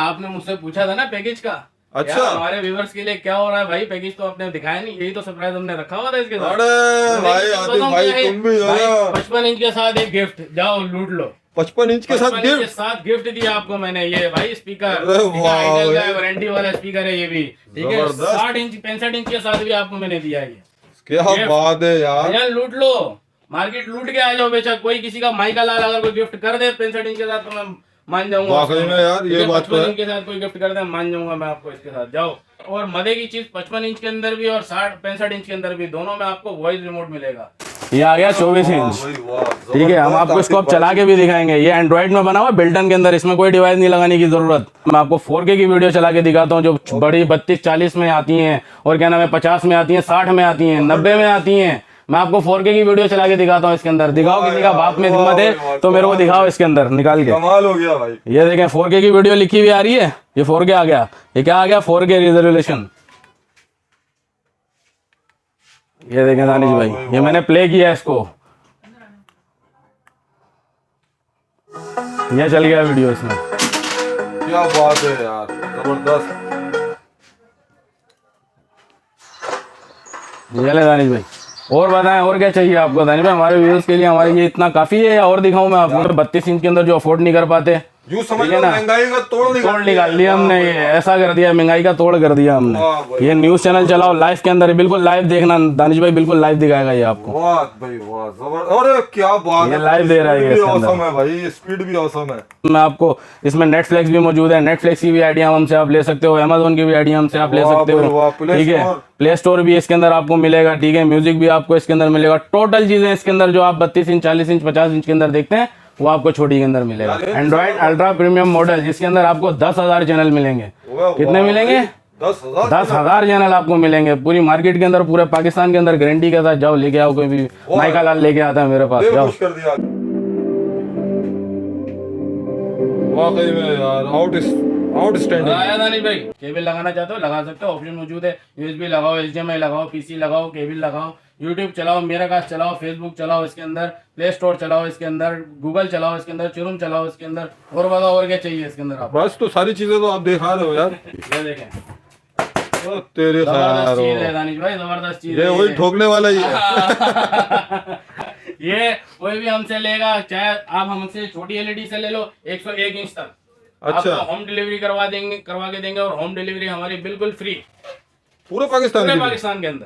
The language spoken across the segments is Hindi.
आपने मुझसे पूछा था ना पैकेज का। अच्छा। यार, हमारे व्यूवर्स के लिए क्या हो रहा है भाई, पैकेज तो आपने दिखाया नहीं, यही तो सरप्राइज हमने रखा हुआ था इसके साथ। अरे भाई आतिफ भाई तुम भी हो ना। 55 इंच के साथ एक गिफ्ट, जाओ लूट लो। 55 इंच के साथ 55 इंच के गिफ्ट। साथ गिफ्ट दिया आपको मैंने, ये भाई स्पीकर, अरे वाह वारंटी वाला स्पीकर है ये भी, ठीक है। जबरदस्त। 60 इंच 65 इंच के साथ भी आपको मैंने दिया है ये। क्या बात है यार। भैया लूट लो, मार्केट लूट के आ जाओ बेशक। कोई किसी का माइका लाल अगर कोई गिफ्ट कर दे 65 इंच के साथ तो मैं मान जाऊंगा। वाकई में यार ये बात तो 55 है। इंच के साथ कोई गिफ्ट कर दे मान जाऊंगा मैं आपको इसके साथ। जाओ, और मजे की चीज 55 इंच के अंदर भी और 65 इंच के अंदर भी, दोनों में आपको वॉइस रिमोट मिलेगा। ये आ गया 24 इंच, ठीक है। हम आपको इसको अब चला के भी दिखाएंगे। ये एंड्रॉइड में बना हुआ बिल्टन के अंदर, इसमें कोई डिवाइस नहीं लगाने की जरूरत। मैं आपको 4K की वीडियो चला के दिखाता हूँ, जो बड़ी 32-40 में आती हैं, और क्या नाम है 50 में आती हैं, 60 में आती हैं, 90 में आती हैं। मैं आपको 4K की वीडियो चला के दिखाता हूँ इसके अंदर। दिखाओ, किसी का बाप में हिम्मत है तो मेरे को दिखाओ इसके अंदर निकाल के। कमाल हो गया भाई। ये देखें 4K की वीडियो लिखी हुई आ रही है, ये 4K आ गया। ये क्या आ गया, 4K रिजोल्यूशन। ये देखें दानिश भाई, ये मैंने प्ले किया इसको, ये चल गया वीडियो इसमें। क्या बात है यार, जबरदस्त। ये ले दानिश भाई, और बताएं और क्या चाहिए आपको दानिश भाई। हमारे व्यूअर्स के लिए हमारे ये इतना काफी है, या और दिखाऊं मैं आपको? 32 इंच के अंदर जो अफोर्ड नहीं कर पाते, यूं समझ लो महंगाई का तोड़ निकाल दिया हमने। ये ऐसा कर दिया, महंगाई का तोड़ कर दिया हमने। ये न्यूज चैनल चलाओ लाइव के अंदर, बिल्कुल लाइव देखना, दानिश भाई बिल्कुल लाइव दिखाएगा ये आपको। वाह भाई वाह, जबरदस्त। अरे क्या बात है, ये लाइव दे रहा है, ये औसम है भाई, स्पीड भी औसम है। मैं आपको इसमें नेटफ्लिक्स भी मौजूद है, नेटफ्लिक्स की भी आइडिया हमसे आप ले सकते हो, अमेजोन की भी आइडिया हमसे आप ले सकते हो, ठीक है। प्ले स्टोर भी इसके अंदर आपको मिलेगा, ठीक है। म्यूजिक भी आपको इसके अंदर मिलेगा। टोटल चीजें इसके अंदर जो आप 32 इंच 40 इंच 50 इंच के अंदर देखते हैं वो आपको छोटी के अंदर मिलेगा। एंड्रॉइड अल्ट्रा प्रीमियम मॉडल, जिसके अंदर आपको 10,000 चैनल मिलेंगे। कितने मिलेंगे? 10,000 चैनल आपको मिलेंगे पूरी मार्केट के अंदर, पूरे पाकिस्तान के अंदर गारंटी के साथ। जाओ लेके आओ, कोई भी माइका लाल लेके आता है मेरे पास, जाओ। वाकई में यार आउटस्टैंडिंग। आया दानिश भाई, केबल लगाना चाहते हो लगा सकते हो, ऑप्शन मौजूद है। यूएसबी लगाओ, HDMI लगाओ, PC लगाओ, केबल लगाओ, यूट्यूब चलाओ, मेरा कास्ट चलाओ, फेसबुक चलाओ इसके अंदर, प्ले स्टोर चलाओ इसके अंदर, गूगल चलाओ इसके अंदर, चुरुम चलाओ इसके अंदर। और बताओ और क्या चाहिए इसके अंदर आप? बस तो सारी चीजें तो आप दिखा रहे हो यार। ये देखें, तेरे जबरदस्त चीज है दानिश भाई, जबरदस्त चीज ये है। वही ठोकने वाला ही है। ये कोई भी हमसे लेगा, चाहे आप हमसे छोटी LED से ले लो 101 इंच तक, अच्छा। आपको होम डिलीवरी करवा के देंगे, और होम डिलीवरी हमारी बिल्कुल फ्री पूरे पाकिस्तान के अंदर।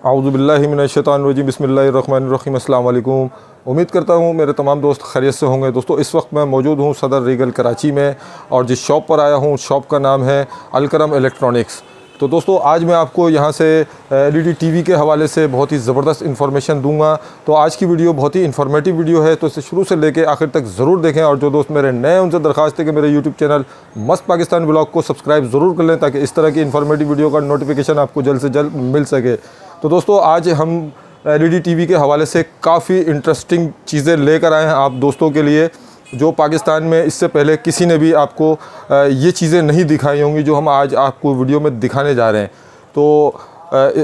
आऊज़ुबिल्लाहि मिनश्शैतानिर्रजीम, बिस्मिल्लाहिर्रहमानिर्रहीम। अस्सलाम वालेकुम। उम्मीद करता हूँ मेरे तमाम दोस्त खैरियत से होंगे। दोस्तों इस वक्त मैं मौजूद हूँ सदर रीगल कराची में, और जिस शॉप पर आया हूँ शॉप का नाम है अलकरम इलेक्ट्रॉनिक्स। तो दोस्तों आज मैं आपको यहाँ से LED TV के हवाले से बहुत ही ज़बरदस्त इन्फॉर्मेशन दूंगा। तो आज की वीडियो बहुत ही इन्फॉर्मेटिव वीडियो है, तो इसे शुरू से लेके आखिर तक ज़रूर देखें। और जो दोस्त मेरे नए उनसे दरख्वास्त है कि मेरे YouTube चैनल मस्त पाकिस्तान ब्लॉग को सब्सक्राइब ज़रूर कर लें, ताकि इस तरह की इन्फॉर्मेटिव वीडियो का नोटिफिकेशन आपको जल्द से जल्द मिल सके। तो दोस्तों आज हम LED TV के हवाले से काफ़ी इंटरेस्टिंग चीज़ें लेकर आए हैं आप दोस्तों के लिए, जो पाकिस्तान में इससे पहले किसी ने भी आपको ये चीज़ें नहीं दिखाई होंगी जो हम आज आपको वीडियो में दिखाने जा रहे हैं। तो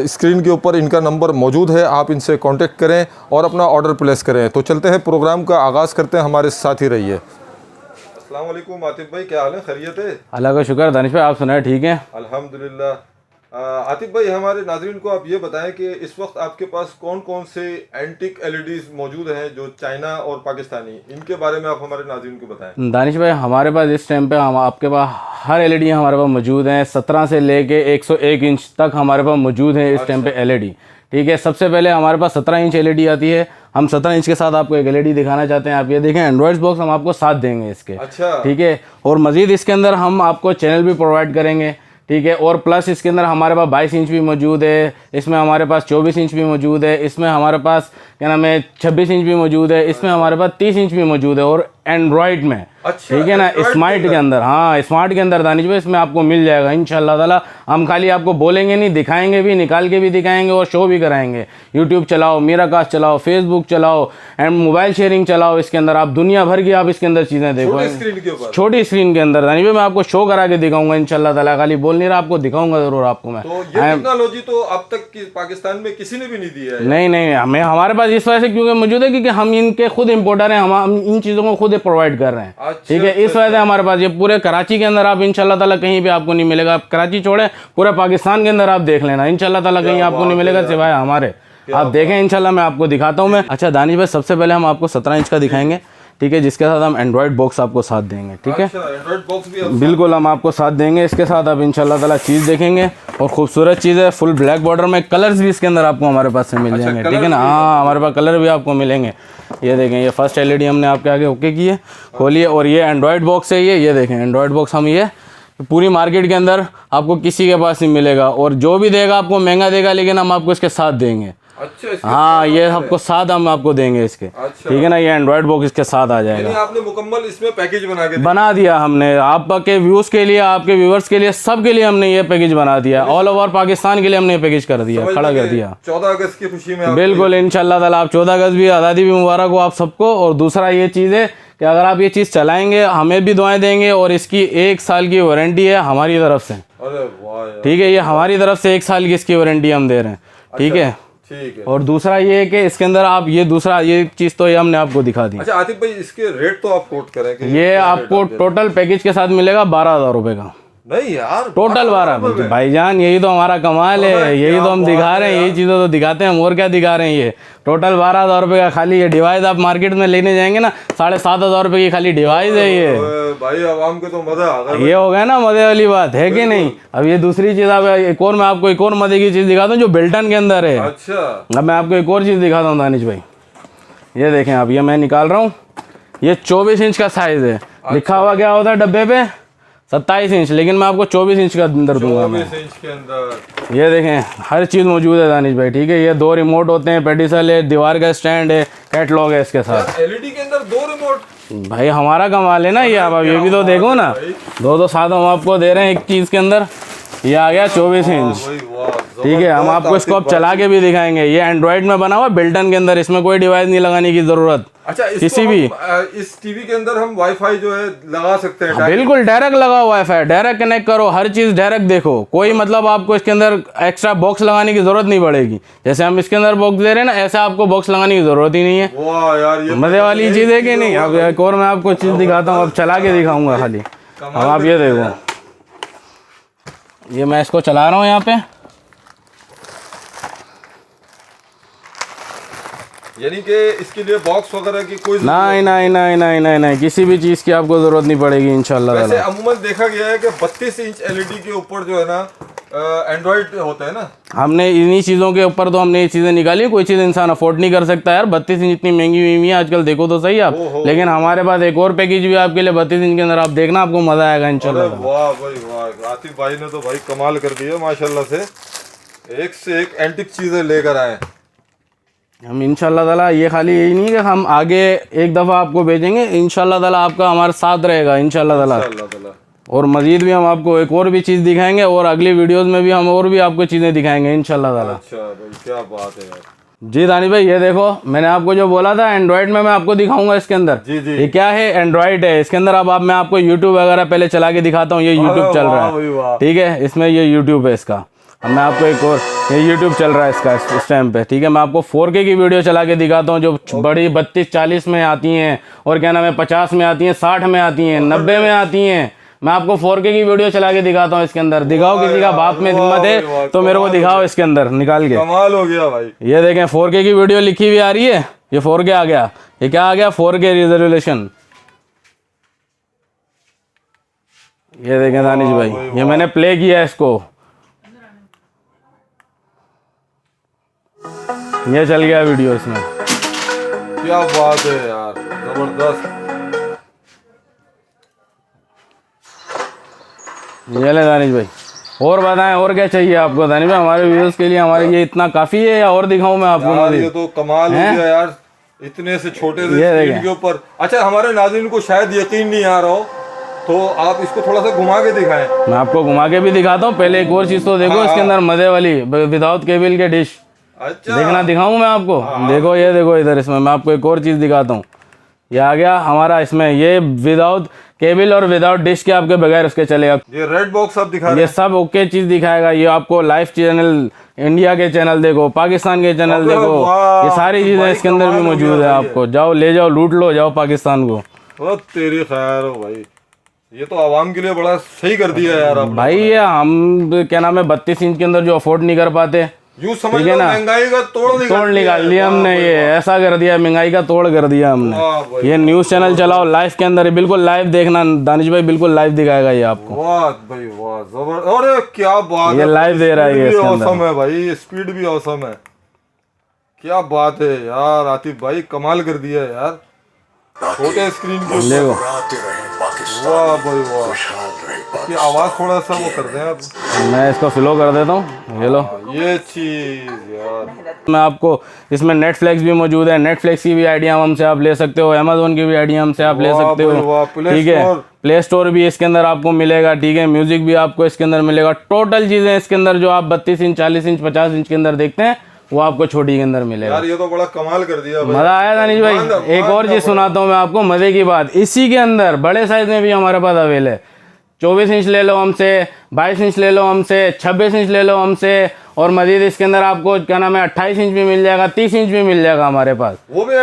स्क्रीन के ऊपर इनका नंबर मौजूद है, आप इनसे कांटेक्ट करें और अपना ऑर्डर प्लेस करें। तो चलते हैं, प्रोग्राम का आगाज़ करते हैं, हमारे साथ ही रहिए। अस्सलाम वालेकुम आतिफ भाई, क्या हाल है, खैरियत है? अल्लाह का शुक्र दानिश भाई, आप सुनाए ठीक है? अल्हम्दुलिल्लाह। आतिफ भाई हमारे नाज़रीन को आप ये बताएं कि इस वक्त आपके पास कौन कौन से एंटिक LEDs मौजूद हैं जो चाइना और पाकिस्तानी, इनके बारे में आप हमारे नाज़रीन को बताएं। दानिश भाई हमारे पास इस टाइम पे हम आपके पास हर LED हमारे पास मौजूद हैं, 17 से लेके 101 इंच तक हमारे पास मौजूद है इस टाइम पे LED, ठीक है। सबसे पहले हमारे पास 17 इंच LED आती है। हम 17 इंच के साथ आपको एक LED दिखाना चाहते हैं। आप ये देखें, एंड्रॉइड बॉक्स हम आपको साथ देंगे इसके, अच्छा, ठीक है। और मज़ीद इसके अंदर हम आपको चैनल भी प्रोवाइड करेंगे, ठीक है। और प्लस इसके अंदर हमारे पास 22 इंच भी मौजूद है, इसमें हमारे पास 24 इंच भी मौजूद है, इसमें हमारे पास क्या नाम है 26 इंच भी मौजूद है, इसमें हमारे पास 30 इंच भी मौजूद है, और एंड्रॉइड में, अच्छा, ठीक है ना, स्मार्ट के अंदर। हाँ स्मार्ट के अंदर दानिश भाई इसमें आपको मिल जाएगा इंशाल्लाह ताला। हम खाली आपको बोलेंगे नहीं, दिखाएंगे भी, निकाल के भी दिखाएंगे और शो भी कराएंगे। यूट्यूब चलाओ, मेरा कास्ट चलाओ, फेसबुक चलाओ, एंड मोबाइल शेयरिंग चलाओ। इसके अंदर आप दुनिया भर की आप इसके अंदर चीज़ें देखो, छोटी स्क्रीन के अंदर दानिश भाई मैं आपको शो करा के दिखाऊंगा इंशाल्लाह ताला। खाली बोल नहीं रहा, आपको दिखाऊंगा जरूर आपको मैं। तो ये टेक्नोलॉजी तो अब तक पाकिस्तान में किसी ने भी नहीं दी है? नहीं, हमें हमारे पास पास इस वजह से क्योंकि मौजूद है क्योंकि हम इनके खुद इम्पोर्टर हैं, हम इन चीज़ों को खुद प्रोवाइड कर रहे हैं। ठीक है, इस वजह से हमारे पास ये पूरे कराची के अंदर आप इंशाल्लाह ताला कहीं भी आपको नहीं मिलेगा। आप कराची छोड़े पूरे पाकिस्तान के अंदर आप देख लेना, इंशाल्लाह ताला कहीं आपको नहीं मिलेगा सिवाय हमारे। आप देखें इंशाल्लाह, मैं आपको दिखाता हूँ मैं। अच्छा दानिश भाई, सबसे पहले हम आपको 17 इंच का दिखाएंगे, ठीक है, जिसके साथ हम एंड्रॉयड बॉक्स आपको साथ देंगे। ठीक है, एंड्रॉयड बॉक्स भी बिल्कुल हम आपको साथ देंगे इसके साथ। आप इंशाल्लाह ताला चीज़ देखेंगे और खूबसूरत चीज़ है, फुल ब्लैक बॉर्डर में, कलर्स भी इसके अंदर आपको हमारे पास से मिल जाएंगे। ठीक है ना, हाँ हमारे पास कलर भी आपको मिलेंगे। ये देखें, ये फर्स्ट LED हमने आपके आगे ओके की है, खोलिए। और ये एंड्रॉयड बॉक्स है, ये देखें एंड्रॉयड बॉक्स। हम ये पूरी मार्केट के अंदर आपको किसी के पास नहीं मिलेगा, और जो भी देगा आपको महंगा देगा, लेकिन हम आपको इसके साथ देंगे। अच्छा, हाँ ये आपको साथ हम आपको देंगे इसके। ठीक है ना, ये एंड्रॉयड बॉक्स इसके साथ आ जाएगा। आपने मुकम्मल इसमें पैकेज बना दिया हमने आपके व्यूज के लिए, आपके व्यूवर्स के लिए, सब के लिए हमने ये पैकेज बना दिया। ऑल ओवर पाकिस्तान के लिए हमने ये पैकेज कर दिया, खड़ा कर दिया 14 अगस्त की खुशी में। बिल्कुल इंशाल्लाह ताला। आप 14 अगस्त भी, आज़ादी भी मुबारक हो आप सबको। और दूसरा ये चीज़ है कि अगर आप ये चीज़ चलाएंगे हमें भी दुआएं देंगे, और इसकी 1 साल की वारंटी है हमारी तरफ से। अरे वाह, ठीक है, ये हमारी तरफ से 1 साल की इसकी वारंटी हम दे रहे हैं। ठीक है, ठीक है। और दूसरा ये है कि इसके अंदर आप ये चीज़ तो ये हमने आपको दिखा दी। अच्छा आतिफ भाई, इसके रेट तो आप कोट करें कि ये आपको टोटल पैकेज के साथ मिलेगा 12,000 रुपए का। नहीं यार, टोटल 12 भाईजान, यही तो हमारा कमाल है, यही तो हम दिखा रहे हैं, यही चीज़ें तो दिखाते हैं हम, और क्या दिखा रहे हैं। ये टोटल 12,000 रुपये का खाली ये डिवाइस आप मार्केट में लेने जाएंगे ना, 7,500 रुपये की खाली डिवाइस है ये। भाई आवाम के तो मजा आ गया। ये हो गया ना मजे वाली बात, है कि नहीं। अब ये दूसरी चीज़ आप एक और, मैं आपको एक और मजे की चीज़ दिखाता हूँ जो बेल्टन के अंदर है। अच्छा, अब मैं आपको एक और चीज़ दिखाता हूँ दानिश भाई, ये देखें आप, ये मैं निकाल रहा हूँ, ये 24 इंच का साइज़ है। लिखा हुआ क्या होता है डब्बे पे, 27 इंच, लेकिन मैं आपको 24 इंच का अंदर दूंगा मैं। 24 इंच के अंदर ये देखें हर चीज़ मौजूद है दानिश भाई। ठीक है, ये 2 रिमोट होते हैं, पेडिसल है, दीवार का स्टैंड है, कैटलॉग है इसके साथ। LED के अंदर 2 रिमोट, भाई हमारा कमाल है ना ये। आप ये भी तो देखो ना, 2 साथ हम आपको दे रहे हैं एक चीज़ के अंदर। ये आ गया 24 इंच। ठीक है, हम आपको इसको अब चला के भी दिखाएंगे। ये एंड्रॉइड में बना हुआ बिल्टन के अंदर, इसमें कोई डिवाइस नहीं लगाने की ज़रूरत। अच्छा, किसी भी इस टीवी के अंदर हम वाईफाई जो है लगा सकते हैं? बिल्कुल डायरेक्ट लगाओ वाईफाई, डायरेक्ट कनेक्ट करो, हर चीज़ डायरेक्ट देखो। कोई मतलब आपको इसके अंदर एक्स्ट्रा बॉक्स लगाने की जरूरत नहीं पड़ेगी। जैसे हम इसके अंदर बॉक्स दे रहे हैं ना, ऐसे आपको बॉक्स लगाने की जरूरत ही नहीं है। वाह यार, ये मजे वाली चीज़ है कि नहीं। अब एक और मैं आपको चीज़ दिखाता हूँ, अब चला के दिखाऊंगा खाली। अब आप ये देखो, ये मैं इसको चला रहा हूँ यहाँ पे, यानी कि इसके लिए बॉक्स वगैरह की कोई नहीं, किसी भी चीज़ की आपको ज़रूरत नहीं पड़ेगी इंशाल्लाह। वैसे अमूमन देखा गया है कि 32 इंच LED के ऊपर जो है ना एंड्रॉइड होता है ना। हमने इन्हीं चीज़ों के ऊपर तो हमने ये चीज़ें निकाली। कोई चीज़ इंसान अफोर्ड नहीं कर सकता यार, 32 इंच इतनी महंगी हुई है आजकल, देखो तो सही आप। लेकिन हमारे पास एक और पैकेज भी आपके लिए 32 इंच के अंदर, आप देखना आपको मज़ा आएगा इंशाल्लाह। वाह भाई वाह, आतिफ भाई ने तो भाई कमाल कर दिया माशाल्लाह से, एक से एक एंटिक चीज़ें लेकर आए हम इंशाल्लाह ताला। ये खाली यही नहीं कि हम आगे एक दफ़ा आपको भेजेंगे, इंशाल्लाह ताला आपका हमारे साथ रहेगा इंशाल्लाह ताला। और मज़ीद भी हम आपको एक और भी चीज़ दिखाएंगे, और अगली वीडियोस में भी हम और भी आपको चीज़ें दिखाएंगे इंशाल्लाह ताला। अच्छा भाई, क्या बात है यार। जी दानिश भाई, ये देखो मैंने आपको जो बोला था एंड्रॉइड में मैं आपको दिखाऊंगा इसके अंदर। जी। ये क्या है, एंड्रॉइड है। इसके अंदर अब मैं आपको यूट्यूब वगैरह पहले चला के दिखाता हूँ। ये यूट्यूब चल रहा है, ठीक है, इसमें ये यूट्यूब है इसका। अब मैं आपको एक और, ये यूट्यूब चल रहा है इसका इस टाइम पे। ठीक है, मैं आपको 4K की वीडियो चला के दिखाता हूँ, जो बड़ी 32-40 में आती हैं, और क्या नाम है 50 में आती हैं, 60 में आती हैं, 90 में आती हैं। मैं आपको 4K की वीडियो चला के दिखाता हूँ इसके अंदर। दिखाओ, किसी का बाप में हिम्मत है तो मेरे को दिखाओ इसके अंदर निकाल के। कमाल हो गया भाई। ये देखें 4K की वीडियो लिखी हुई आ रही है, ये 4K आ गया। ये क्या आ गया, 4K रिजोल्यूशन। ये देखें दानिश भाई, ये मैंने प्ले किया इसको, ये चल गया वीडियो इसमें। क्या बात है यार, जबरदस्त। ये ले दानिश भाई, और बताएं और क्या चाहिए आपको दानिश भाई, हमारे व्यूअर्स के लिए हमारे ये इतना काफ़ी है या और दिखाऊं मैं आपको? यार ये तो कमाल हो गया यार, इतने से छोटे से स्क्रीन के ऊपर। अच्छा, हमारे नाज़रीन को शायद यकीन नहीं आ रहा हो, तो आप इसको थोड़ा सा घुमा के दिखाएं। मैं आपको घुमा के भी दिखाता हूँ। पहले एक और चीज़ तो देखो, इसके अंदर मज़े वाली विदाउट केबल के डिश। अच्छा, देखना दिखाऊं मैं आपको। देखो ये देखो इधर, इसमें मैं आपको एक और चीज़ दिखाता हूँ। ये आ गया हमारा, इसमें ये विदाउट केबल और विदाउट डिश के आपके बगैर उसके चलेगा। ये रेड बॉक्स आप दिखा रहे ये सब ओके चीज दिखाएगा। ये आपको लाइव चैनल, इंडिया के चैनल देखो, पाकिस्तान के चैनल देखो, ये सारी चीजें इसके अंदर भी मौजूद है। आपको जाओ ले जाओ, लूट लो, जाओ पाकिस्तान को। ओ तेरी खैर हो भाई, ये तो आवाम के लिए बड़ा सही कर दिया यार आपने। भाई ये हम क्या नाम है 32 इंच के अंदर जो अफोर्ड नहीं कर पाते, यूं समझ लो महंगाई का तोड़ निकाल दिया हमने। ये ऐसा कर दिया, महंगाई का तोड़ कर दिया हमने। ये न्यूज चैनल चलाओ लाइव के अंदर, बिल्कुल लाइव देखना, दानिश भाई बिल्कुल लाइव दिखाएगा ये आपको। वाह भाई वाह, जबरदस्त। अरे क्या बात ये लाइव दे रहा है, ये औसम है भाई, स्पीड भी औसम है। क्या बात है यार आतिफ भाई, कमाल कर दिया यार। छोटे स्क्रीन के देखो, वाह भाई वाह। इसकी आवाज थोड़ा सा वो कर दें आप, मैं इसको स्लो कर देता हूँ। ये लो, ये चीज यार। मैं आपको इसमें नेटफ्लिक्स भी मौजूद है, नेटफ्लिक्स की भी आइडिया हमसे आप ले सकते हो, अमेजोन की भी आइडिया हमसे आप ले सकते हो। ठीक है, प्ले स्टोर भी इसके अंदर आपको मिलेगा। ठीक है, म्यूजिक भी आपको इसके अंदर मिलेगा। टोटल चीजें इसके अंदर जो आप 32 इंच, 40 इंच, 50 इंच के अंदर देखते हैं, वो आपको छोटी के अंदर मिलेगा। यार ये तो बड़ा कमाल कर दिया भाई। मजा आया दानिश भाई। एक और चीज सुनाता हूँ मैं आपको मजे की बात। इसी के अंदर बड़े साइज में भी हमारे पास अवेल है। 24 इंच ले लो हमसे, 22 इंच ले लो हमसे, 26 इंच ले लो हमसे, और मजीद इसके अंदर आपको क्या नाम है 28 इंच भी मिल जाएगा, 30 इंच भी मिल जाएगा हमारे पास। वो भी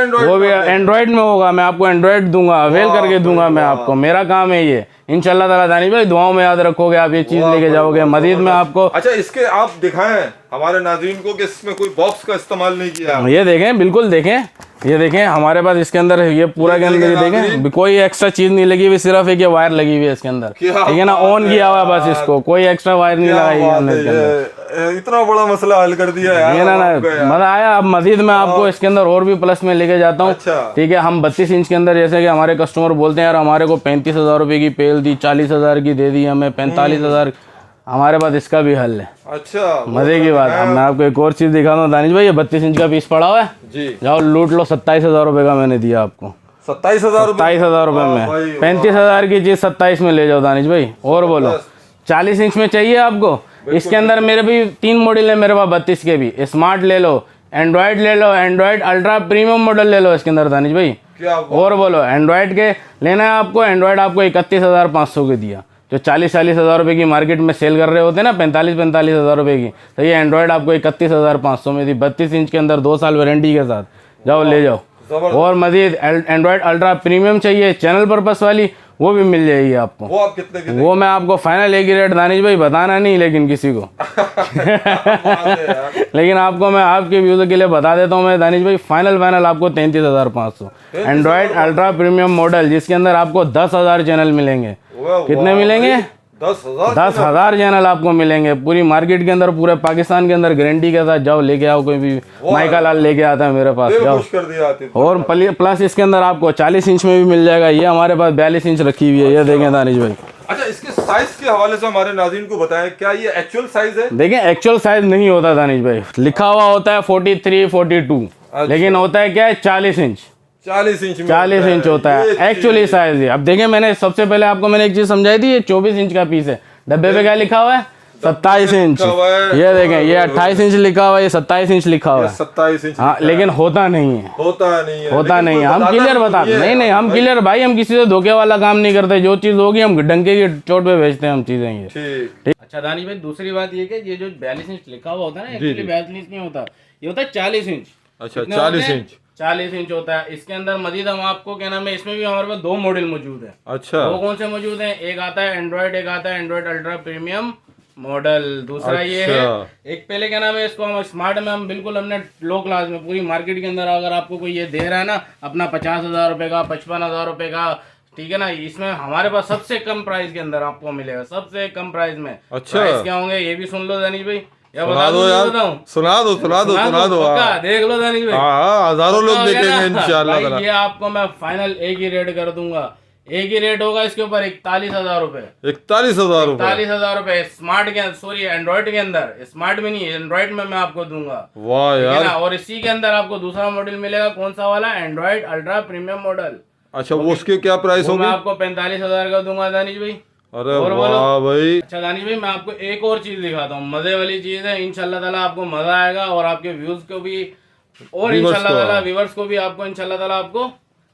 एंड्रॉइड में होगा। मैं आपको एंड्रॉइड दूंगा, अवेल करके दूंगा मैं आपको। मेरा काम है ये। इंशाल्लाह ताला दानिश भाई दुआओं में याद रखोगे, आप ये चीज लेके जाओगे। मजीद में आपको अच्छा इसके आप दिखाएं हमारे नाज़रीन को कि इसमें कोई बॉक्स का इस्तेमाल नहीं किया। ये देखें, बिल्कुल देखें, ये देखें हमारे पास इसके अंदर ये पूरा के अंदर ये देखें, कोई एक्स्ट्रा चीज नहीं लगी हुई, सिर्फ एक ये वायर लगी हुई है इसके अंदर। ठीक है ना, ऑन किया हुआ है बस इसको, कोई एक्स्ट्रा वायर नहीं लगाई हमने इसके अंदर। इतना बड़ा मसला हल कर दिया यार। ये ना मजा आया। अब मजीद मैं आपको इसके अंदर और भी प्लस में लेके जाता हूँ। ठीक है, हम 32 इंच के अंदर, जैसे कि हमारे कस्टमर बोलते हैं यार हमारे को 35,000 रुपए की पेल दी, 40,000 की दे दी हमें, 45,000, हमारे पास इसका भी हल है। अच्छा मजे की बात। अब मैं आपको एक और चीज दिखाता हूँ दानिश भाई। ये 32 इंच का पीस पड़ा हुआ है जी, जाओ लूट लो। 27,000 रुपए का मैंने दिया आपको। 27,000 रुपए में 35,000 की चीज 27 में ले जाओ दानिश भाई। और बोलो 40 इंच में चाहिए आपको? इसके अंदर मेरे भी 3 मॉडल है मेरे पास 32 के भी। स्मार्ट ले लो, एंड्रॉइड ले लो, एंड्रॉइड अल्ट्रा प्रीमियम मॉडल ले लो इसके अंदर दानिश भाई। और बोलो एंड्रॉइड के लेना है आपको, एंड्रॉइड आपको 31,500 के दिया। जो 40,000 रुपए की मार्केट में सेल कर रहे होते हैं ना, 45,000 रुपए की, तो ये एंड्रॉइड आपको 31,500 में दी, 32 इंच के अंदर 2 साल वारंटी के साथ। जाओ ले जाओ। और मजीद एंड्रॉइड अल्ट्रा प्रीमियम चाहिए चैनल पर्पस वाली, वो भी मिल जाएगी आपको। वो आप कितने की? वो मैं आपको फाइनल एक ही रेट दानिश भाई बताना नहीं लेकिन किसी को लेकिन आपको मैं आपके व्यूज के लिए बता देता हूँ मैं दानिश भाई, फाइनल आपको 33,500 एंड्रॉइड अल्ट्रा प्रीमियम मॉडल, जिसके अंदर आपको 10,000 चैनल मिलेंगे। कितने मिलेंगे? 10,000 चैनल आपको मिलेंगे पूरी मार्केट के अंदर, पूरे पाकिस्तान के अंदर गारंटी के साथ। जाओ लेके आओ, कोई भी माइका लाल लेके आता है मेरे पास, जाओ। और प्लस इसके अंदर आपको 40 इंच में भी मिल जाएगा। ये हमारे पास 42 इंच रखी हुई है, ये देखें दानिश भाई। अच्छा इसके साइज के हवाले से हमारे नाज़रीन को बताएं, क्या ये एक्चुअल साइज है? देखें एक्चुअल साइज नहीं होता दानिश भाई, लिखा हुआ होता है 43, 42, लेकिन होता है क्या है 40 इंच। 40 इंच होता है एक्चुअली साइज है। अब देखें मैंने सबसे पहले आपको मैंने एक चीज समझाई थी, ये 24 इंच का पीस है। डब्बे पे क्या लिखा हुआ है? 27 इंच। ये देखें ये 28 इंच लिखा हुआ है, ये 27 इंच लिखा हुआ है। 27 इंच। हाँ लेकिन होता नहीं है। होता नहीं है। हम क्लियर बताते नहीं हम क्लियर भाई, हम किसी से धोखे वाला काम नहीं करते। जो चीज होगी हम डंके की चोट पे बेचते हैं हम चीजें ये। ठीक। अच्छा दानिश भाई दूसरी बात ये कि ये जो 42 इंच लिखा हुआ होता है ना, एक्चुअली 42 इंच नहीं होता, ये होता है 40 इंच। अच्छा 40 इंच। 40 इंच होता है। इसके अंदर मजीद हम आपको क्या नाम है, इसमें भी हमारे पास 2 मॉडल मौजूद है। अच्छा वो कौन से मौजूद हैं? एक आता है एंड्रॉइड, एक आता है एंड्रॉइड अल्ट्रा प्रीमियम मॉडल। दूसरा ये है, एक पहले क्या नाम है इसको हम स्मार्ट में हम बिल्कुल हमने लो क्लास में पूरी मार्केट के अंदर अगर आपको कोई ये दे रहा है ना अपना 50,000 रुपए का, 55,000 रुपए का, ठीक है ना, इसमें हमारे पास सबसे कम प्राइस के अंदर आपको मिलेगा, सबसे कम प्राइस में। अच्छा क्या होंगे ये भी सुन लो दानिश भाई, सुना दो यार, सुना दो देख लो दानिश भाई, हजारों लोग देखेंगे इंशाल्लाह। ये आपको मैं फाइनल एक ही रेट कर दूंगा। एक ही रेट होगा इसके ऊपर 41,000 रुपए। 41,000 रुपए स्मार्ट के, सॉरी एंड्रॉइड के अंदर, स्मार्ट में नहीं एंड्रॉइड में मैं आपको दूंगा। वाह यार। और इसी के अंदर आपको दूसरा मॉडल मिलेगा, कौन सा वाला? Android ultra premium model. अच्छा वो उसके क्या प्राइस होगा? मैं आपको 45,000 का दूंगा दानिश भाई। अरे वाह भाई। अच्छा दानिश भाई मैं आपको एक और चीज दिखाता हूँ, मजे वाली चीज है, इंशाल्लाह ताला आपको मजा आएगा और आपके व्यूज को भी, और इंशाल्लाह ताला व्यूअर्स को भी आपको इंशाल्लाह ताला आपको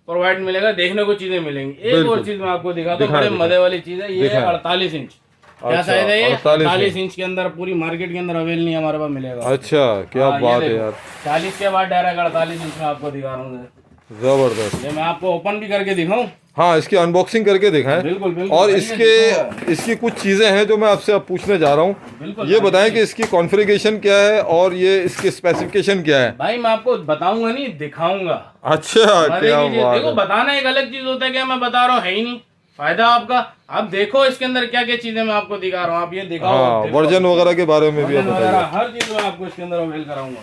प्रोवाइड मिलेगा, देखने को चीजें मिलेंगी। एक और चीज मैं आपको दिखाता हूँ, बड़े मजे वाली चीज है, ये है 48 इंच। क्या साइज है ये? 48 इंच के अंदर, पूरी मार्केट के अंदर अवेल नहीं हमारे पास मिलेगा। अच्छा, क्या बात है यार। 40 के बाद डायरेक्ट 48 इंच में आपको दिखा रहा हूँ। जबरदस्त। ये मैं आपको ओपन भी करके दिखाऊं? हाँ, इसकी अनबॉक्सिंग करके दिखाएं। बिल्कुल बिल्कुल। और इसकी कुछ चीज़ें हैं जो मैं आपसे अब पूछने जा रहा हूँ। ये बताएं कि इसकी कॉन्फ़िगरेशन क्या है और ये इसकी स्पेसिफिकेशन क्या है। भाई मैं आपको बताऊंगा नहीं, दिखाऊंगा। अच्छा, क्या बात देखो, बताना एक अलग चीज होता है, क्या मैं बता रहा हूँ है ही नहीं, फायदा आपका। आप देखो इसके अंदर क्या क्या चीजें मैं आपको दिखा रहा हूँ, आप ये दिखाओ। हाँ, वर्जन वगैरह के बारे में भी आप बताइए। हर चीज मैं आपको इसके अंदर अवेल कराऊंगा।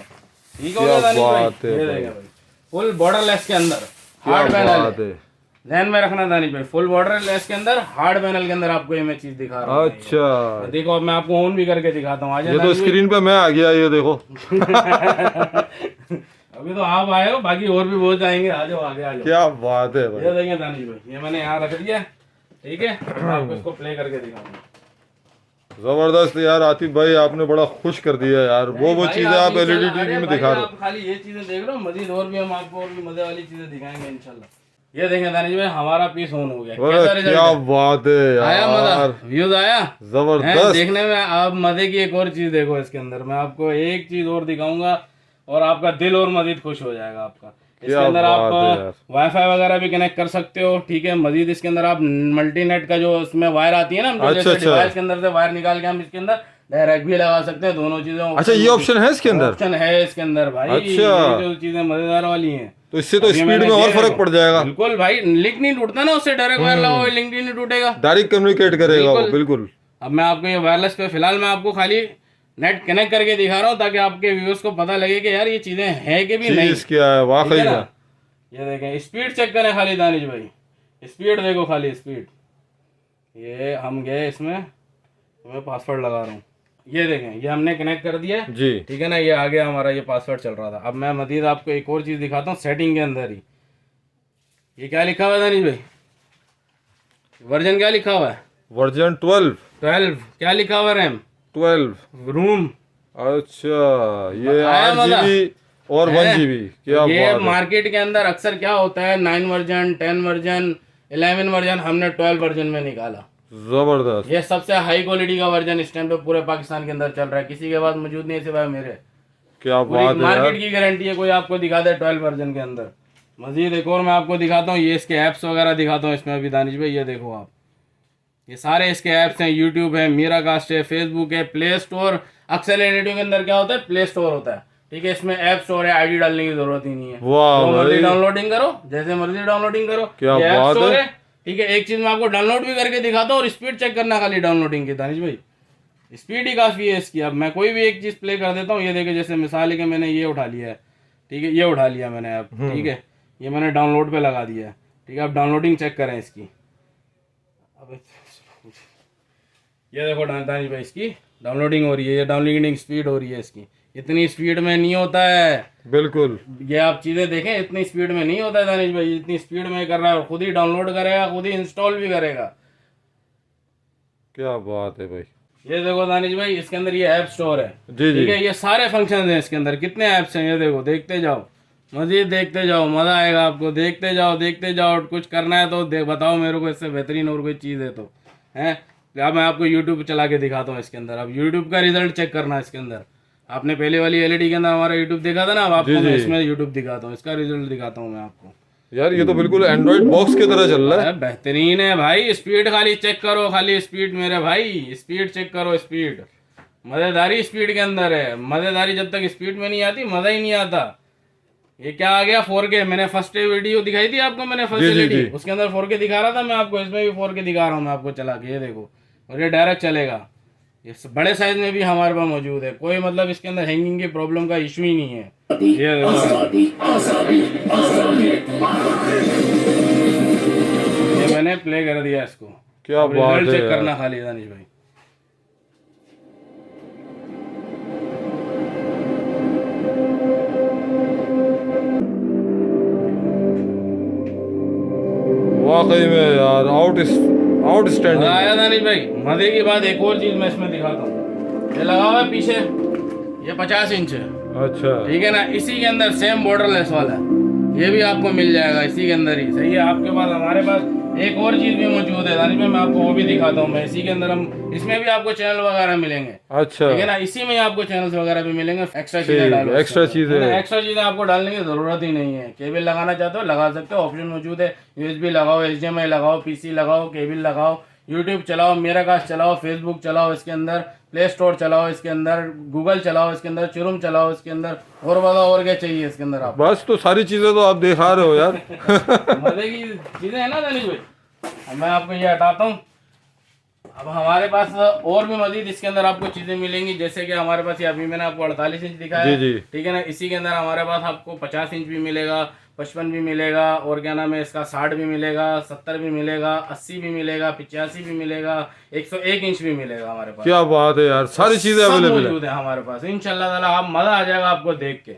ठीक क्या बात है भाई, फुल बॉर्डर लेस के अंदर हार्ड पैनल है। ध्यान में रखना दानिश भाई, फुल बॉर्डर लेस के अंदर हार्ड पैनल के अंदर आपको ये मैं चीज दिखा रहा हूँ। अच्छा, देखो अब मैं आपको ऑन भी करके दिखाता हूँ। ये तो स्क्रीन पे मैं आ गया, ये देखो। अभी तो आप आए हो, बाकी और भी बहुत आएंगे। आ जाओ आगे, आ जाओ। क्या बात है भाई। ये देखें दानिश भाई, ये मैंने यहाँ रख दिया। ठीक है, मैं आपको इसको प्ले करके दिखाऊंगा। जबरदस्त यार आतिफ भाई, आपने बड़ा खुश कर दिया यार। वो चीजें आप एलईडी टीवी में दिखा रहे हो। खाली ये चीजें देख रहे हो, मजीद और भी हम आपको और भी मजे वाली चीजें दिखाएंगे इंशाल्लाह। ये देखें दानिश भाई, हमारा पीस ऑन हो गया। कैसा रिजल्ट क्या बात है यार, आया मजा, व्यूज आया जबरदस्त देखने में। आप मजे की एक और चीज देखो इसके अंदर, मैं आपको एक चीज और दिखाऊंगा और आपका दिल और मजीद खुश हो जाएगा आपका। इसके अंदर आप वाईफाई वगैरह भी कनेक्ट कर सकते हो। ठीक है, मजीद इसके अंदर आप मल्टीनेट का जो उसमें वायर आती है ना, जैसे डिवाइस के अंदर से वायर निकाल के हम इसके अंदर डायरेक्ट भी लगा सकते हैं, दोनों चीजों। अच्छा, ये ऑप्शन है इसके अंदर? ऑप्शन है इसके अंदर भाई। अच्छा, जो चीजें मजेदार वाली हैं, तो इससे तो स्पीड में और फर्क पड़ जाएगा। बिल्कुल भाई, लिंक नहीं टूटता ना उससे, डायरेक्ट वायर लगाओ, लिंक नहीं टूटेगा, डायरेक्ट कम्युनिकेट करेगा वो। बिल्कुल। अब मैं आपको ये वायरलेस पे फिलहाल मैं आपको खाली नेट कनेक्ट करके दिखा रहा हूँ, ताकि आपके व्यूअर्स को पता लगे कि यार ये चीजें हैं कि भी नहीं। क्या है वाकई में। ये देखें, स्पीड चेक करें खाली दानिश भाई, स्पीड देखो खाली, स्पीड। ये हम गए इसमें, मैं पासवर्ड लगा रहा हूँ। ये देखें, ये हमने कनेक्ट कर दिया जी। ठीक है ना, ये आगे हमारा ये पासवर्ड चल रहा था। अब मैं मजीद आपको एक और चीज दिखाता हूँ सेटिंग के अंदर ही। ये क्या लिखा हुआ है दानिश भाई, वर्जन क्या लिखा हुआ है? वर्जन 12। क्या लिखा हुआ है? RAM 12 room. अच्छा, ये 8 GB और 1 GB। क्या ये मार्केट के अंदर अक्सर क्या होता है, 9 वर्जन, 10 वर्जन, 11 वर्जन, हमने 12 वर्जन में निकाला। जबरदस्त। ये सबसे हाई क्वालिटी का वर्जन इस टाइम पे पूरे पाकिस्तान के अंदर चल रहा है, किसी के पास मौजूद नहीं है सिवाय मेरे। क्या बात है, मार्केट की गारंटी है, कोई आपको दिखा दे 12 वर्जन के अंदर। मजीद एक और मैं आपको दिखाता हूँ, ये इसके ऐप्स वगैरह दिखाता हूँ इसमें अभी दानिश भाई। ये देखो आप, ये सारे इसके ऐप्स हैं, यूट्यूब है, मीराकास्ट है, फेसबुक है, प्ले स्टोर। अक्सर एडिटिंग के अंदर क्या होता है, प्ले स्टोर होता है। ठीक है, इसमें ऐप स्टोर है, आईडी डालने की जरूरत ही नहीं है। जो मर्जी डाउनलोडिंग करो, जैसे मर्जी डाउनलोडिंग करो। क्या बात है। ठीक है, एक चीज मैं आपको डाउनलोड भी करके दिखाता हूँ और स्पीड चेक करना खाली डाउनलोडिंग की दानिश भाई, स्पीड ही काफी है इसकी। अब मैं कोई भी एक चीज प्ले कर देता हूँ, ये देखिए, जैसे मिसाल है कि मैंने ये उठा लिया है। ठीक है, ये उठा लिया मैंने अब। ठीक है, ये मैंने डाउनलोड पे लगा दिया है। ठीक है, अब डाउनलोडिंग चेक करें इसकी। अब ये देखो दानिश भाई, इसकी डाउनलोडिंग हो रही है, ये डाउनलोडिंग स्पीड हो रही है इसकी। इतनी स्पीड में नहीं होता है, बिल्कुल। ये आप चीजें देखें, इतनी स्पीड में नहीं होता है दानिश भाई, इतनी स्पीड में कर रहा है, खुद ही डाउनलोड करेगा, खुद ही इंस्टॉल भी करेगा। क्या बात है भाई। ये देखो दानिश भाई, इसके अंदर ये ऐप स्टोर है। जी जी। ठीक है, ये सारे फंक्शन हैं इसके अंदर। कितने ऐप्स हैं ये देखो, देखते जाओ, मजीद देखते जाओ, मजा आएगा आपको। देखते जाओ, कुछ करना है तो बताओ मेरे को, इससे बेहतरीन और कोई चीज़ है तो है। अब मैं आपको यूट्यूब चला के दिखाता हूँ इसके अंदर। अब यूट्यूब का रिजल्ट चेक करना है इसके अंदर। आपने पहले वाली एलईडी के अंदर हमारा यूट्यूब देखा था ना, अब आपको मैं इसमें यूट्यूब दिखाता हूँ, इसका रिजल्ट दिखाता हूँ मैं आपको। यार ये तो बिल्कुल एंड्रॉइड बॉक्स की तरह चल रहा है। बेहतरीन है भाई, स्पीड खाली चेक करो, खाली स्पीड मेरे भाई, स्पीड चेक करो, स्पीड मजेदारी स्पीड के अंदर है। मजेदारी जब तक स्पीड में नहीं आती, मजा ही नहीं आता। ये क्या आ गया, 4K। मैंने फर्स्ट वीडियो दिखाई थी आपको, मैंने फर्स्ट एलईडी, उसके अंदर 4K दिखा रहा था मैं आपको, इसमें भी 4K दिखा रहा हूँ मैं आपको चला के। ये देखो, और ये डायरेक्ट चलेगा। ये बड़े साइज में भी हमारे पास मौजूद है, कोई मतलब इसके अंदर हैंगिंग की प्रॉब्लम का इशू ही नहीं है। ये मैंने प्ले कर दिया इसको। क्या बात है, चेक करना खाली दानिश भाई। वाकई में यार आउटस्टैंडिंग आया दानिश भाई। मजे की बात एक और चीज मैं इसमें दिखाता हूँ, ये लगा हुआ है पीछे, ये 50 इंच है। अच्छा, ठीक है ना, इसी के अंदर सेम बॉर्डरलेस वाला है। ये भी आपको मिल जाएगा इसी के अंदर ही। सही है, आपके पास हमारे पास एक और चीज भी मौजूद है दानिश भाई, मैं आपको वो भी दिखाता हूँ। मैं इसी के अंदर हम इसमें भी आपको चैनल वगैरह मिलेंगे। अच्छा, ठीक है ना, इसी में आपको चैनल्स वगैरह भी मिलेंगे। एक्स्ट्रा चीजें डालो, एक्स्ट्रा चीजें, एक्स्ट्रा चीजें आपको डालने की जरूरत ही नहीं है। केबल लगाना चाहते हो लगा सकते हो, ऑप्शन मौजूद है। यूएसबी लगाओ, HDMI लगाओ, पीसी लगाओ, केबल लगाओ, यूट्यूब चलाओ, मेराकास्ट चलाओ, फेसबुक चलाओ इसके अंदर, प्ले स्टोर चलाओ इसके अंदर, गूगल चलाओ इसके अंदर, चुरुम चलाओ इसके अंदर, और बताओ और क्या चाहिए इसके अंदर आप। बस तो सारी चीजें तो आप दिखा रहे हो यार। मजे की चीजें है ना दानिश भाई। अब मैं आपको ये हटाता हूँ। अब हमारे पास और भी मजीद इसके अंदर आपको चीजें मिलेंगी, जैसे कि हमारे पास ये अभी मैंने आपको 48 इंच दिखाया जी है, जी। ठीक है ना। इसी के अंदर हमारे पास आपको 50 इंच भी मिलेगा, 55 भी मिलेगा, और क्या नाम है इसका 60 भी मिलेगा, 70 भी मिलेगा, 80 भी मिलेगा, 85 भी मिलेगा, 101 इंच भी मिलेगा हमारे पास। क्या बात है यार, सारी चीजें सब अवेलेबल है। मौजूद है हमारे पास इंशाल्लाह ताला। आप मजा आ जाएगा आपको देख के।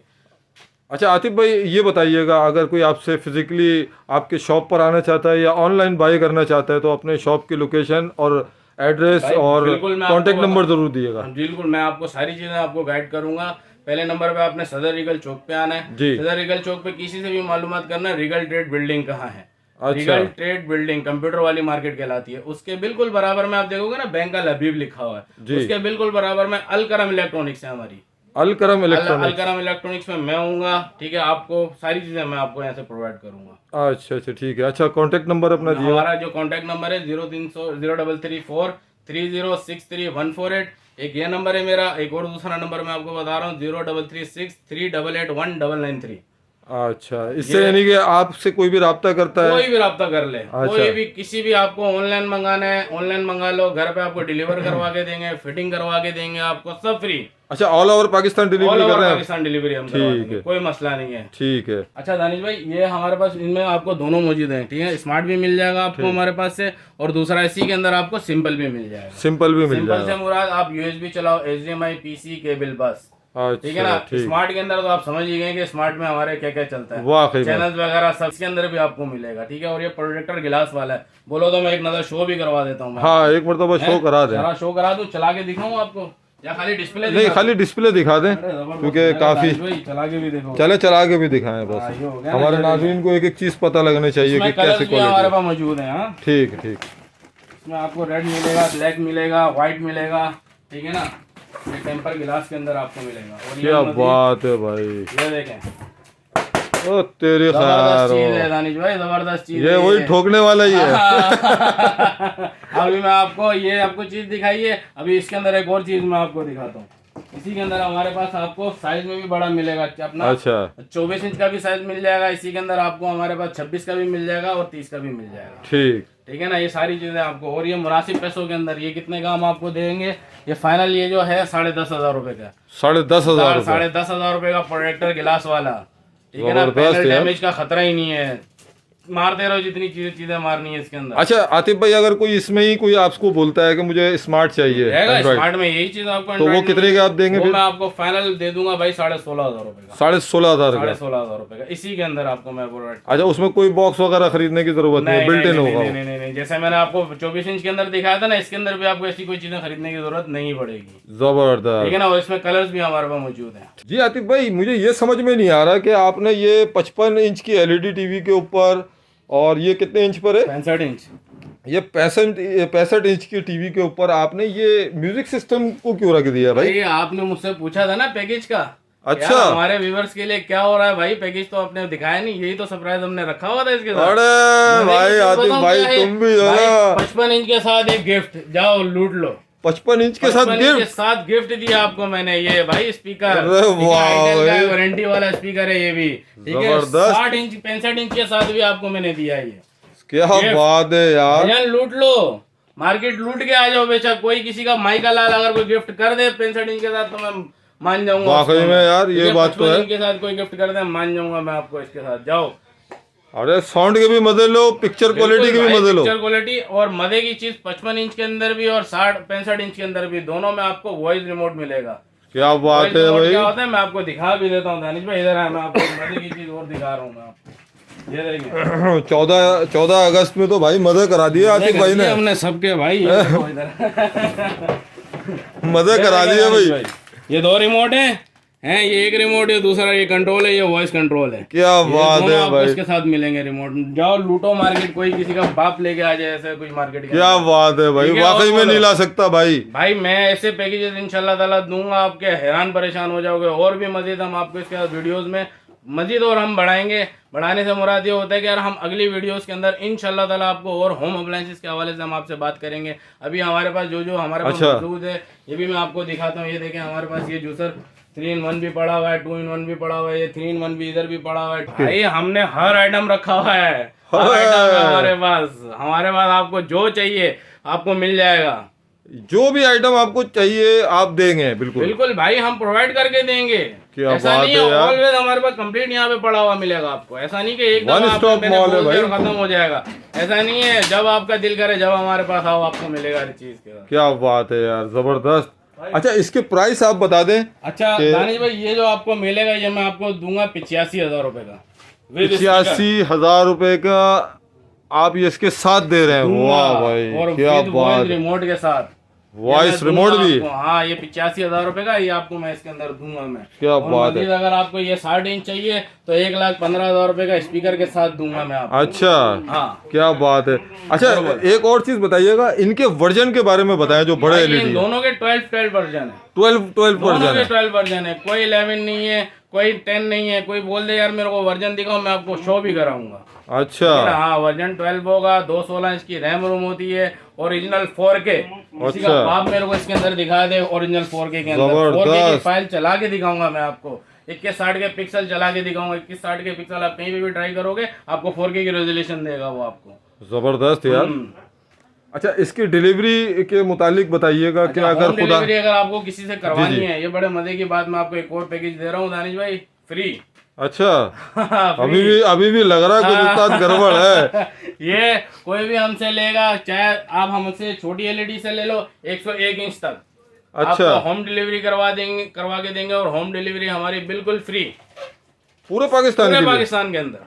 अच्छा आतिफ भाई, ये बताइएगा, अगर कोई आपसे फिजिकली आपके शॉप पर आना चाहता है या ऑनलाइन बाय करना चाहता है तो अपने शॉप की लोकेशन और एड्रेस भाई, और बिल्कुल मैं कॉन्टेक्ट आपको नंबर जरूर दिएगा। बिल्कुल मैं आपको सारी चीजें आपको गाइड करूंगा। पहले नंबर पे आपने सदर रीगल चौक पे आना है। जी। सदर रीगल चौक पे किसी से भी मालूमात करना है रीगल ट्रेड बिल्डिंग कहाँ है। अच्छा। रीगल ट्रेड बिल्डिंग कंप्यूटर वाली मार्केट कहलाती है। उसके बिल्कुल बराबर में आप देखोगे ना बैंक का लबीब लिखा हुआ जी। है, उसके बिल्कुल बराबर में अल करम इलेक्ट्रॉनिक्स है हमारी। अल करम अल इलेक्ट्रॉनिक्स। करम इलेक्ट्रॉनिक्स में मैं हूँगा, ठीक है। आपको सारी चीजें मैं आपको यहाँ से प्रोवाइड करूंगा। अच्छा अच्छा ठीक है। अच्छा कॉन्टेक्ट नंबर अपना दिया। हमारा जो कॉन्टैक्ट नंबर है 033430633148। एक ये नंबर है मेरा। एक और दूसरा नंबर मैं आपको बता रहा हूँ 033638819993। अच्छा, इससे यानी कि आपसे कोई भी राब्ता करता है, कोई भी राब्ता कर ले। अच्छा। कोई भी किसी भी आपको ऑनलाइन मंगाना है ऑनलाइन मंगा लो, घर पे आपको डिलीवर करवा के देंगे, फिटिंग करवा के देंगे आपको, सब फ्री। अच्छा all over Pakistan all delivery कर ओवर रहे हैं? पाकिस्तान डिलीवरी हम करवा देंगे, कोई मसला नहीं है। ठीक है। अच्छा दानिश भाई, ये हमारे पास इनमें आपको दोनों मौजूद हैं, ठीक है। स्मार्ट भी मिल जाएगा आपको हमारे पास से, और दूसरा इसी के अंदर आपको सिंपल भी मिल जाएगा। सिंपल भी मिल सिंपल जाएगा। से मुराद आप यूएसबी चलाओ, HDMI, पीसी, केबल, बस, ठीक है ना। अच्छा ठीक। स्मार्ट के अंदर तो आप समझ ही गए कि स्मार्ट में हमारे क्या क्या चलता है, वाकई में। चैनल्स वगैरह सब इसके अंदर भी आपको मिलेगा, ठीक है। और ये प्रोजेक्टर गिलास वाला है, बोलो तो मैं एक नजर शो भी करवा देता हूँ। हाँ एक मरतबा शो करा दें। जरा शो करा दूं, चला के दिखाऊं आपको या खाली डिस्प्ले? नहीं खाली डिस्प्ले दिखा दें, क्योंकि काफी चला के भी देखो। चला के भी दिखाएं बस, ये हो गया ना, हमारे नाज़रीन को एक एक चीज पता लगनी चाहिए कि इसमें कैसे कलर्स भी हमारे क्वालिटी। पास मौजूद है। हाँ, ठीक ठीक। इसमें आपको रेड मिलेगा, ब्लैक मिलेगा, व्हाइट मिलेगा, ठीक है ना। ये टेम्पर गिलास के अंदर आपको मिलेगा। और ये क्या मजीद- बात है भाई, ये देखें, ओ तेरे जबरदस्त चीज खैर, है दानिश भाई, जबरदस्त चीज ये है वही ठोकने वाला ही है। अभी मैं आपको ये आपको चीज दिखाई है, अभी इसके अंदर एक और चीज मैं आपको दिखाता हूँ। इसी के अंदर हमारे पास आपको साइज में भी बड़ा मिलेगा अपना। अच्छा 24 इंच का भी साइज मिल जाएगा। इसी के अंदर आपको हमारे पास 26 का भी मिल जाएगा और 30 का भी मिल जाएगा, ठीक। ठीक है ना। ये सारी चीजें आपको, और ये मुनासिब पैसों के अंदर। ये कितने का हम आपको देंगे? ये फाइनल ये जो है 10,500 रुपए का, 10,500 रुपये। 10,500 रुपए का प्रोजेक्टर गिलास वाला, ठीक है ना। जबरदस्त पैनल यार। डैमेज का खतरा ही नहीं है, मारते रहो जितनी चीजें मारनी है इसके अंदर। अच्छा आतिफ भाई, अगर कोई इसमें ही कोई आपको बोलता है कि मुझे स्मार्ट चाहिए रहेगा Android, स्मार्ट में यही चीज आपको तो वो Android कितने में- का आप देंगे वो फिर? मैं आपको फाइनल दे दूंगा भाई 16,500 रुपए का। 16,500 का। 16,500 रुपए का इसी के अंदर आपको मैं प्रोवाइड। अच्छा उसमें कोई बॉक्स वगैरह खरीदने की जरूरत नहीं, बिल्ट इन होगा वो। नहीं, जैसे मैंने आपको 24 इंच के अंदर दिखाया था ना, इसके अंदर भी आपको ऐसी कोई चीजें खरीदने की जरूरत नहीं पड़ेगी, जबरदस्त। ठीक है ना। और इसमें कलर्स भी हमारे पास मौजूद हैं। जी आतिफ भाई, मुझे ये समझ में नहीं आ रहा कि आपने ये 55 इंच की एलईडी टीवी के ऊपर, और ये कितने इंच पर है? 65 इंच। ये 65 इंच की टीवी के ऊपर आपने ये म्यूजिक सिस्टम को क्यों रख दिया भाई? भाई आपने मुझसे पूछा था ना पैकेज का। अच्छा। यार, हमारे व्यूवर्स के लिए क्या हो रहा है भाई? पैकेज तो आपने दिखाया नहीं, यही तो सरप्राइज हमने रखा हुआ था इसके साथ। अरे भाई आतिफ भाई, तुम भी हो ना। 55 इंच के साथ एक गिफ्ट, जाओ लूट लो। 55 इंच के साथ 55 इंच के गिफ्ट? साथ गिफ्ट दिया आपको मैंने, ये भाई स्पीकर। अरे वाह भाई। वारंटी वाला स्पीकर है ये भी, ठीक है। जबरदस्त। 60 इंच 65 इंच के साथ भी आपको मैंने दिया ये। क्या बात है यार। भैया लूट लो, मार्केट लूट के आ जाओ बेशक। कोई किसी का माई का लाल अगर कोई गिफ्ट कर दे 65 इंच के साथ तो मैं मान जाऊंगा। वाकई उसको। में यार, ये ठीक बात तो 55 है। इंच के साथ कोई गिफ्ट कर दे मान जाऊंगा मैं आपको इसके साथ। जाओ, अरे साउंड के भी मजे लो, पिक्चर क्वालिटी के भी मजे लो। पिक्चर क्वालिटी और मजे की चीज 55 इंच के अंदर भी और 65 इंच के अंदर भी, दोनों में आपको वॉइस रिमोट मिलेगा। क्या बात वॉइस है रिमोट भाई। क्या होता है मैं आपको दिखा भी देता हूँ दानिश भाई, इधर है। मैं आपको मजे की चीज और दिखा रहा हूँ मैं आपको, ये देखिए। 14 अगस्त में तो भाई मजे करा दिए आतिफ भाई ने, हमने सबके भाई, ये देखो इधर। मजे करा दिए भाई। ये दो रिमोट है, है। ये एक रिमोट है, दूसरा ये कंट्रोल है, ये वॉइस कंट्रोल है। क्या ये बात दोनों है आपको भाई, इसके साथ मिलेंगे रिमोट। जाओ लूटो मार्केट, कोई किसी का बाप लेके आ जाए ऐसे कोई मार्केट के क्या अंदर। बात है भाई, ठीक है, वाकई और में नहीं बोलो। ला सकता भाई। भाई मैं ऐसे पैकेजेस इंशाल्लाह ताला दूंगा, आपके हैरान परेशान हो जाओगे। और भी मजीद हम आपको इसके बाद वीडियोस में मजीद और हम बढ़ाएंगे। बढ़ाने से मुराद ये होता है कि यार हम अगली वीडियोस के अंदर इंशाल्लाह ताला आपको और होम अप्लायंसेस के हवाले से हम आपसे बात करेंगे। अभी हमारे पास जो हमारे पास अच्छा। मौजूद है ये भी मैं आपको दिखाता हूँ। ये देखें हमारे पास ये जूसर 3-in-1 भी पड़ा हुआ है, 2-in-1 भी पड़ा हुआ है, ये 3-in-1 भी इधर भी पड़ा हुआ है। भाई हमने हर आइटम रखा हुआ है, हर आइटम है हमारे पास आपको जो चाहिए आपको मिल जाएगा। जो भी आइटम आपको चाहिए आप देंगे, बिल्कुल बिल्कुल भाई हम प्रोवाइड करके देंगे। क्या ऐसा बात नहीं है है, यार। ऑलवेज हमारे पास कंप्लीट यहाँ पे पड़ा हुआ मिलेगा आपको। ऐसा नहीं कि एक One दफा stop आपने मैंने mall है बोल दिया भाई। और खत्म हो जाएगा। ऐसा नहीं है, जब आपका दिल करे जब हमारे पास आओ आपको मिलेगा हर चीज के साथ। क्या बात है यार, जबरदस्त। अच्छा, इसके प्राइस आप बता दें। अच्छा दानिश भाई, ये जो आपको मिलेगा ये मैं आपको दूंगा 85,000 रुपए का। with speaker। 85,000 रुपए का आप ये इसके साथ दे रहे हैं? दूंगा, वाह भाई, और क्या with बात voice है। रिमोट के साथ। वॉइस ये मैं रिमोट दूंगा भी? आपको। हाँ, ये 85,000 रुपए का ये आपको मैं इसके अंदर दूंगा मैं। क्या और बात है। मजीद अगर आपको ये 60 इंच चाहिए तो 1,15,000 रुपए का स्पीकर के साथ दूंगा मैं आपको। अच्छा, हाँ, क्या बात है। अच्छा, एक और चीज बताइएगा, इनके वर्जन के बारे में बताएं जो बड़े भाई, एलईडी इन दोनों के 12 वर्जन है। 12 दोनों वर्जन के है। 12 वर्जन है, कोई 11 नहीं है, कोई 10 नहीं है। कोई बोल दे यार मेरे को वर्जन दिखाओ, मैं आपको शो भी कराऊंगा। अच्छा, हाँ, वर्जन 12 होगा। 216 इंच की रैम रोम होती है, ओरिजिनल 4K। किसी का अच्छा। बाप मेरे को इसके अंदर दिखा दे ओरिजिनल 4K के अंदर। 4K की जबरदस्त। फाइल चला के दिखाऊंगा मैं आपको। 2160 के पिक्सल चला के दिखाऊंगा। 2160 के पिक्सल आप कहीं पे भी ट्राई करोगे आपको 4K की रेजोल्यूशन देगा वो आपको। जबरदस्त यार। अच्छा, इसकी डिलीवरी के मुतालिक बताइएगा कि अगर होम खुदा डिलीवरी अगर आपको किसी से करवानी जी। है, ये बड़े मजे की बात, मैं आपको एक और पैकेज दे रहा हूँ दानिश भाई, फ्री। अच्छा, फ्री। अभी भी लग रहा है कुछ उस्ताद गड़बड़ है। ये कोई भी हमसे लेगा, चाहे आप हमसे छोटी एलईडी से ले लो 101 इंच तक, अच्छा, आपको होम डिलीवरी करवा के देंगे। और होम डिलीवरी हमारी बिल्कुल फ्री पूरे पाकिस्तान पूरे के लिए? पाकिस्तान के अंदर।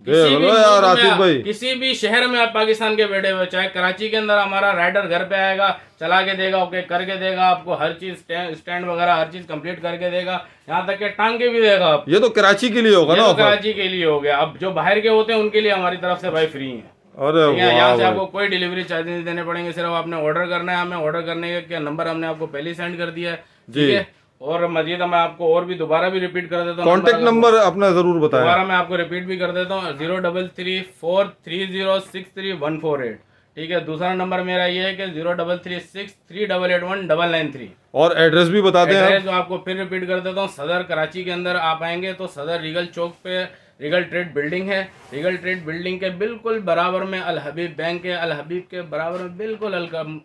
देख लो यार आतिफ भाई, किसी भी शहर में आप पाकिस्तान के बैठे हुए, चाहे कराची के अंदर हमारा राइडर घर पे आएगा, चला के देगा, ओके करके देगा आपको, हर चीज स्टैंड वगैरह हर चीज कंप्लीट करके देगा, यहाँ तक के टांग के भी देगा आपको। ये तो कराची के लिए होगा ये ना तो ऑफर? कराची के लिए हो गया। अब जो बाहर के होते हैं उनके लिए हमारी तरफ से भाई फ्री है। अरे ठीक है, वाह यहाँ से भाई। आपको कोई डिलीवरी चार्जेस नहीं देने पड़ेंगे, सिर्फ आपने ऑर्डर करना है। हमें ऑर्डर करने का नंबर हमने आपको पहले ही सेंड कर दिया है। जी। ठीक है, और मजीद मैं आपको और भी दोबारा भी रिपीट कर देता हूँ। कांटेक्ट नंबर अपना जरूर बताएं। दोबारा मैं आपको रिपीट भी कर देता हूँ, 033430630148। ठीक है, दूसरा नंबर मेरा ये है कि 033638819993। और एड्रेस भी बता दें आप। एड्रेस जो आपको फिर रिपीट कर देता हूँ, सदर कराची के अंदर आप आएंगे तो सदर रीगल चौक पे रीगल ट्रेड बिल्डिंग है। रीगल ट्रेड बिल्डिंग के बिल्कुल बराबर में अल हबीब बैंक है। अल हबीब के बराबर में बिल्कुल अलकरम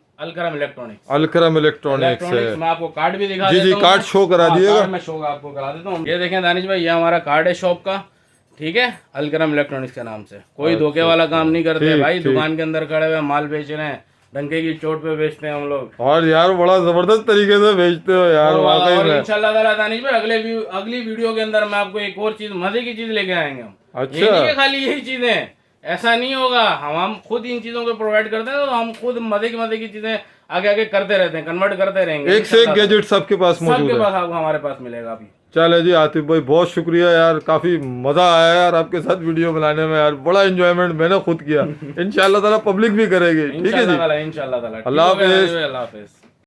इलेक्ट्रॉनिक्स। अलकरम इलेक्ट्रॉनिक्स है। मैं आपको कार्ड भी दिखा जी देता जी, हूँ। कार्ड शो करा हाँ, दिएगा। कार्ड मैं शो आपको करा देता हूँ। ये देखें दानिश भाई, ये हमारा कार्ड है शॉप का। ठीक है, अलकरम इलेक्ट्रॉनिक्स के नाम से। कोई धोखे वाला काम नहीं करते ठीक, भाई। ठीक। दुकान के अंदर खड़े हुए माल बेच रहे हैं, डंके की चोट पे बेचते हैं हम लोग। और यार बड़ा जबरदस्त तरीके से भेजते हो यार, वाकई और में। इंशाल्लाह ताला दानिश भाई अगली वीडियो के अंदर मैं आपको एक और चीज, मजे की चीज लेके आएंगे हम। अच्छा। ये नहीं कि खाली यही चीजें, ऐसा नहीं होगा। हम खुद इन चीजों को प्रोवाइड करते हैं, तो हम खुद मजे की चीजें आगे आगे करते रहते हैं, कन्वर्ट करते रहेंगे। एक से एक गैजेट सबके पास मौजूद सबके है। पास आपको हमारे पास मिलेगा अभी। चले जी आतिफ भाई, बहुत शुक्रिया यार, काफी मजा आया यार आपके साथ वीडियो बनाने में यार, बड़ा एंजॉयमेंट मैंने खुद किया। इंशाल्लाह ताला पब्लिक भी करेगी। ठीक है जी, इंशाल्लाह ताला। अल्लाह हाफिज। अल्लाह हाफिज।